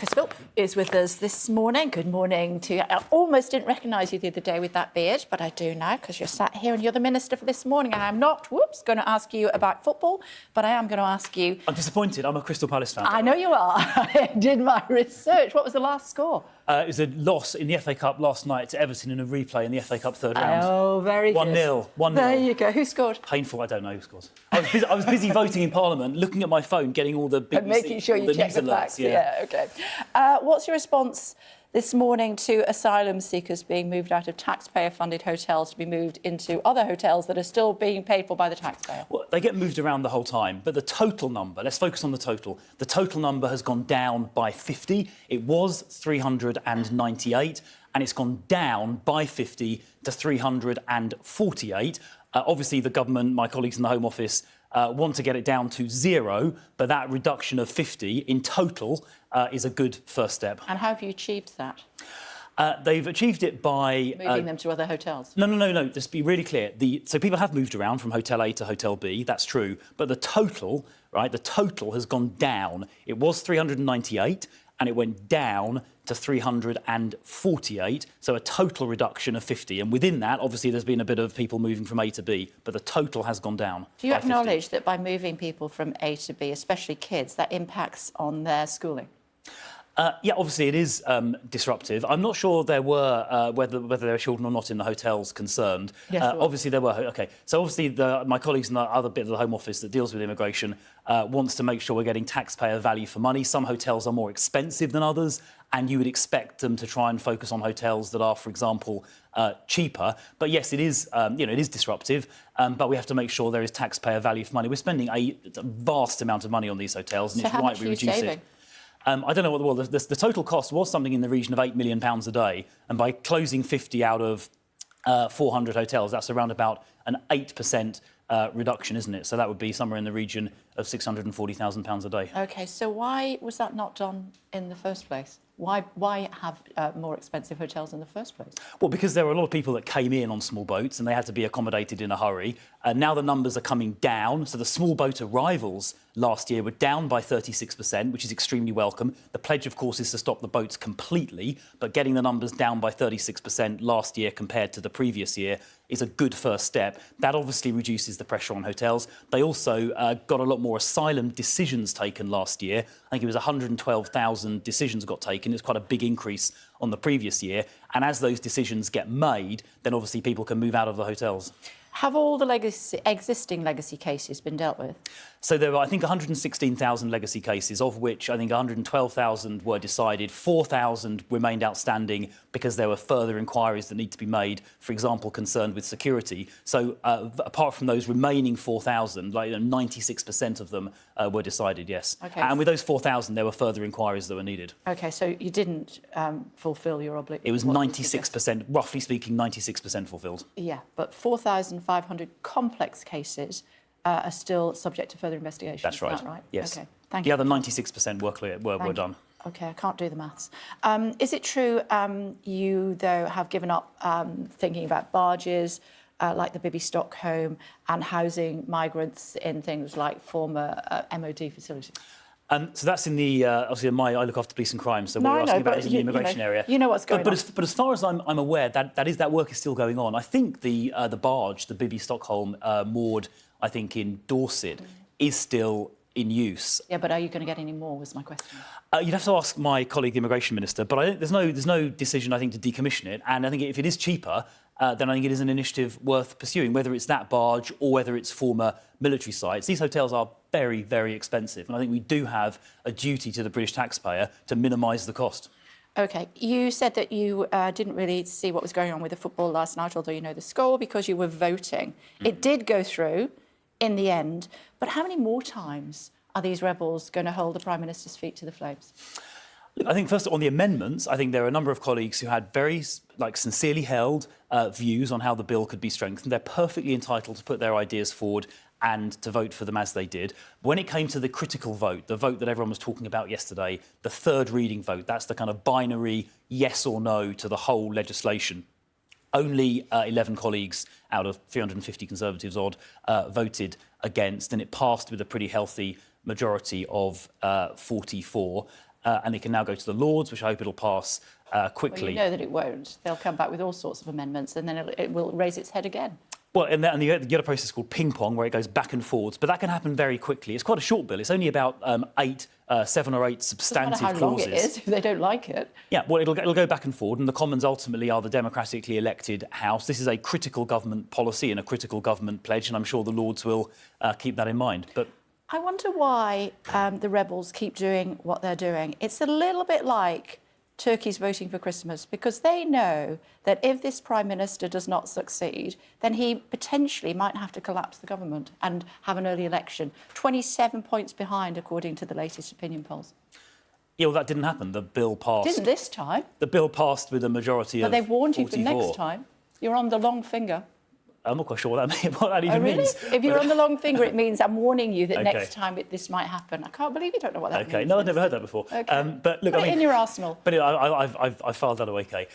Chris Philp is with us this morning. Good morning to you. I almost didn't recognise you the other day with that beard, but I do now because you're sat here and you're the Minister for this morning. And I'm not, going to ask you about football, but I am going to ask you... I'm disappointed. I'm a Crystal Palace fan. I know you are. I did my research. What was the last score? It was a loss in the FA Cup last night to Everton in a replay in the FA Cup third round. Oh, very good. 1-0. 1-0. There you go. Who scored? Painful. I don't know who scored. I was busy voting in Parliament, looking at my phone, getting all the and making sure you check the facts. Yeah, OK. What's your response this morning to asylum seekers being moved out of taxpayer-funded hotels to be moved into other hotels that are still being paid for by the taxpayer? Well, they get moved around the whole time, but the total number, let's focus on the total. The total number has gone down by 50. It was 398, and it's gone down by 50 to 348. Obviously, the government, my colleagues in the Home Office, want to get it down to 0, but that reduction of 50 in total is a good first step. And how have you achieved that? They've achieved it by... Moving them to other hotels? No. Just be really clear. So people have moved around from Hotel A to Hotel B, that's true. But the total, right, the total has gone down. It was 398 and it went down to 348, so a total reduction of 50. And within that, obviously, there's been a bit of people moving from A to B, but the total has gone down. Do you acknowledge that by moving people from A to B, especially kids, that impacts on their schooling? Yeah, obviously it is disruptive. I'm not sure there were whether there were children or not in the hotels concerned. Yes, obviously there were. OK, so obviously my colleagues in the other bit of the Home Office that deals with immigration wants to make sure we're getting taxpayer value for money. Some hotels are more expensive than others, and you would expect them to try and focus on hotels that are, for example, cheaper. But yes, it is. It is disruptive. But we have to make sure there is taxpayer value for money. We're spending a vast amount of money on these hotels, and so it's right we reduce saving? it. I don't know what the total cost was something in the region of £8 million a day, and by closing 50 out of 400 hotels, that's around about an 8% reduction, isn't it? So that would be somewhere in the region of £640,000 a day. OK, so why was that not done in the first place? Why have more expensive hotels in the first place? Well, because there were a lot of people that came in on small boats and they had to be accommodated in a hurry. Now the numbers are coming down. So the small boat arrivals last year were down by 36%, which is extremely welcome. The pledge, of course, is to stop the boats completely. But getting the numbers down by 36% last year compared to the previous year is a good first step. That obviously reduces the pressure on hotels. They also got a lot more asylum decisions taken last year. I think it was 112,000 decisions got taken. It's quite a big increase on the previous year. And as those decisions get made, then obviously people can move out of the hotels. Have all the existing legacy cases been dealt with? So there were, I think, 116,000 legacy cases, of which I think 112,000 were decided. 4,000 remained outstanding because there were further inquiries that need to be made, for example, concerned with security. So apart from those remaining 4,000, 96% of them were decided, yes. Okay. And with those 4,000, there were further inquiries that were needed. OK, so you didn't fulfil your obligation? It was 96%, roughly speaking, 96% fulfilled. Yeah, but 4,500 complex cases are still subject to further investigation. That's right. Is that right? Yes. OK, thank you. The other 96% were done. OK, I can't do the maths. Is it true you, though, have given up thinking about barges like the Bibi Stockholm and housing migrants in things like former MOD facilities? So that's in the, obviously, I look after police and crime, so what we're asking about is in the immigration area. You know what's going on. But as far as I'm aware, that work is still going on. I think the barge, the Bibi Stockholm, moored, I think, in Dorset, is still in use. Yeah, but are you going to get any more, was my question. You'd have to ask my colleague, the immigration minister, but there's no decision, I think, to decommission it. And I think if it is cheaper, then I think it is an initiative worth pursuing, whether it's that barge or whether it's former military sites. These hotels are very, very expensive, and I think we do have a duty to the British taxpayer to minimise the cost. OK, you said that you didn't really see what was going on with the football last night, although you know the score, because you were voting. It did go through in the end, but how many more times are these rebels going to hold the Prime Minister's feet to the flames? Look, I think first on the amendments, I think there are a number of colleagues who had very sincerely held views on how the bill could be strengthened. They're perfectly entitled to put their ideas forward and to vote for them as they did. When it came to the critical vote, the vote that everyone was talking about yesterday, the third reading vote, that's the kind of binary yes or no to the whole legislation. Only 11 colleagues out of 350 Conservatives odd voted against, and it passed with a pretty healthy majority of 44. and it can now go to the Lords, which I hope it'll pass quickly. Well, you know that it won't. They'll come back with all sorts of amendments, and then it will raise its head again. Well, and the other process is called ping pong, where it goes back and forwards, but that can happen very quickly. It's quite a short bill. It's only about 7 or 8 substantive Doesn't matter how clauses. long it is if they don't like it. Yeah, well, it'll go back and forward, and the Commons ultimately are the democratically elected House. This is a critical government policy and a critical government pledge, and I'm sure the Lords will keep that in mind. But I wonder why the rebels keep doing what they're doing. It's a little bit like Turkey's voting for Christmas, because they know that if this Prime Minister does not succeed, then he potentially might have to collapse the government and have an early election. 27 points behind, according to the latest opinion polls. yeah, well, that didn't happen. The bill passed. Didn't this time? The bill passed with a majority of 44. But they've warned you for next time. You're on the long finger. I'm not quite sure what that even really? means. If you're on the long finger, it means I'm warning you that Okay. next time this might happen. I can't believe you don't know what that means. Okay, no, I've never heard that before. Okay. But look, Put it in your arsenal. But I filed that away, Kay,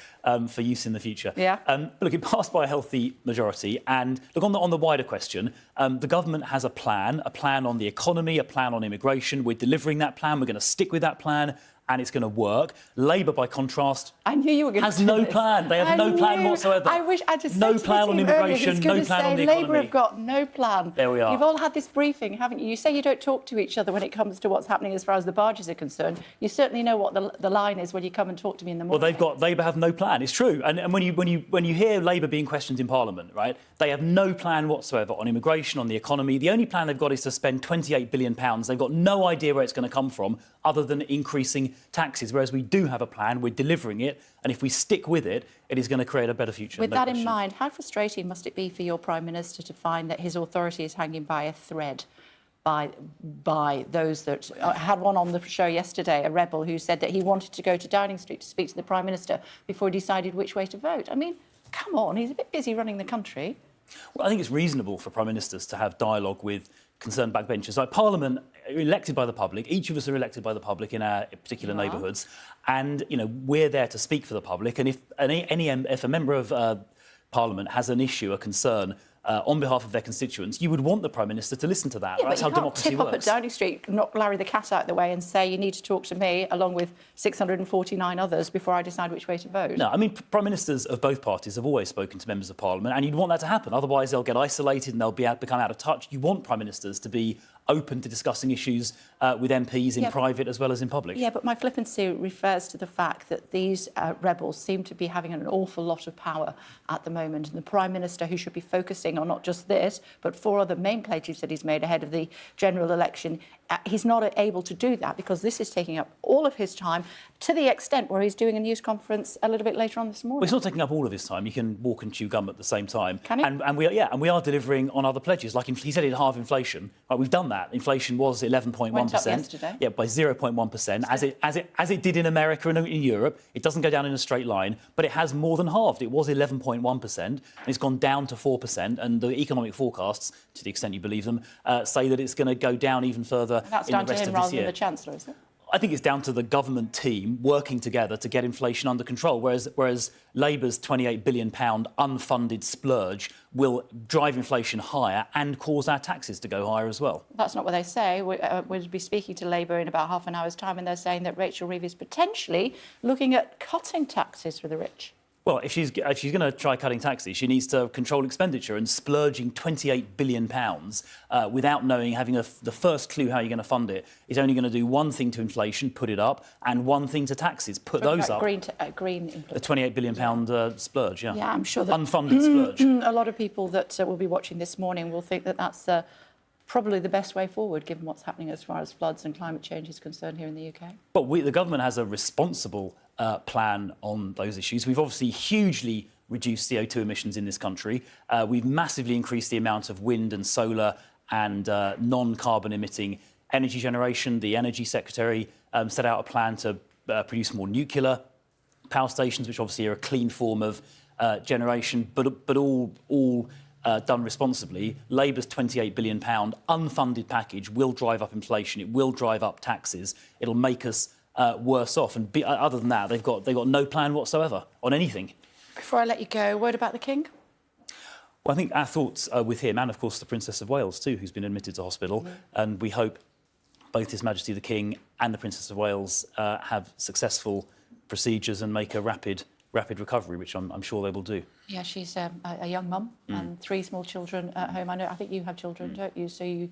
for use in the future. Yeah. But look, it passed by a healthy majority. And look, on the wider question, the government has a plan on the economy, a plan on immigration. We're delivering that plan. We're going to stick with that plan. And it's going to work. Labour, by contrast, I knew you were going has to do no this. plan. They have no plan whatsoever. I wish I just no said to plan the on team earlier, immigration, he's no going to plan say on the Labour economy. have got no plan. There we are. You've all had this briefing, haven't you? You say you don't talk to each other when it comes to what's happening as far as the barges are concerned. You certainly know what the line is when you come and talk to me in the morning. Well, Labour have no plan. It's true. And when you hear Labour being questioned in Parliament, right, they have no plan whatsoever on immigration, on the economy. The only plan they've got is to spend £28 billion. They've got no idea where it's going to come from other than increasing taxes, whereas we do have a plan. We're delivering it. And if we stick with it, it is going to create a better future. With no that question. in mind, how frustrating must it be for your Prime Minister to find that his authority is hanging by a thread by those that had one on the show yesterday, a rebel who said that he wanted to go to Downing Street to speak to the Prime Minister before he decided which way to vote? I mean, come on, he's a bit busy running the country. Well, I think it's reasonable for Prime Ministers to have dialogue with concerned backbenchers. Like Parliament, elected by the public, each of us are elected by the public in our particular neighbourhoods, and we're there to speak for the public. And if a member of Parliament has an issue, a concern on behalf of their constituents, you would want the Prime Minister to listen to that. Yeah, That's but how you can't democracy tip works. up at Downing Street, knock Larry the cat out the way and say you need to talk to me along with 649 others before I decide which way to vote. No, I mean, Prime Ministers of both parties have always spoken to members of Parliament, and you'd want that to happen. Otherwise, they'll get isolated and they'll become out of touch. You want Prime Ministers to be open to discussing issues with MPs in private as well as in public. Yeah, but my flippancy refers to the fact that these rebels seem to be having an awful lot of power at the moment. And the Prime Minister, who should be focusing on not just this, but 4 other main pledges that he's made ahead of the general election, he's not able to do that because this is taking up all of his time to the extent where he's doing a news conference a little bit later on this morning. Well, it's not taking up all of his time. You can walk and chew gum at the same time. Can he? And we are delivering on other pledges. Like he said, he'd halve inflation. Right, we've done that. Inflation was 11.1%. Went up yesterday. Yeah, by 0.1%. As it did in America and in Europe. It doesn't go down in a straight line, but it has more than halved. It was 11.1%, and it's gone down to 4%. And the economic forecasts, to the extent you believe them, say that it's going to go down even further And that's in down the rest to him of this rather year. than the Chancellor, is it? I think it's down to the government team working together to get inflation under control, whereas Labour's £28 billion unfunded splurge will drive inflation higher and cause our taxes to go higher as well. That's not what they say. We'll be speaking to Labour in about half an hour's time, and they're saying that Rachel Reeves is potentially looking at cutting taxes for the rich. Well, if she's going to try cutting taxes, she needs to control expenditure, and splurging £28 billion without having the first clue how you're going to fund it is only going to do one thing to inflation, put it up, and one thing to taxes, put those up. Green The implementation. £28 billion splurge, yeah. Yeah, I'm sure that Unfunded splurge. a lot of people that will be watching this morning will think that that's probably the best way forward, given what's happening as far as floods and climate change is concerned here in the UK. But the government has a responsible plan on those issues. We've obviously hugely reduced CO2 emissions in this country. We've massively increased the amount of wind and solar and non-carbon emitting energy generation. The Energy Secretary set out a plan to produce more nuclear power stations, which obviously are a clean form of generation, but all done responsibly. Labour's £28 billion unfunded package will drive up inflation. It will drive up taxes. It'll make us worse off. And other than that, they've got no plan whatsoever on anything. Before I let you go, a word about the King? Well, I think our thoughts are with him and, of course, the Princess of Wales too, who's been admitted to hospital. And we hope both His Majesty the King and the Princess of Wales have successful procedures and make a rapid recovery, which I'm sure they will do. Yeah, she's a young mum and 3 small children at home. I think you have children, don't you? So you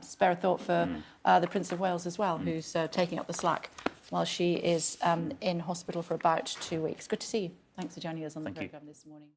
spare a thought for the Prince of Wales as well, who's taking up the slack while she is in hospital for about 2 weeks. Good to see you. Thanks for joining us on the programme this morning.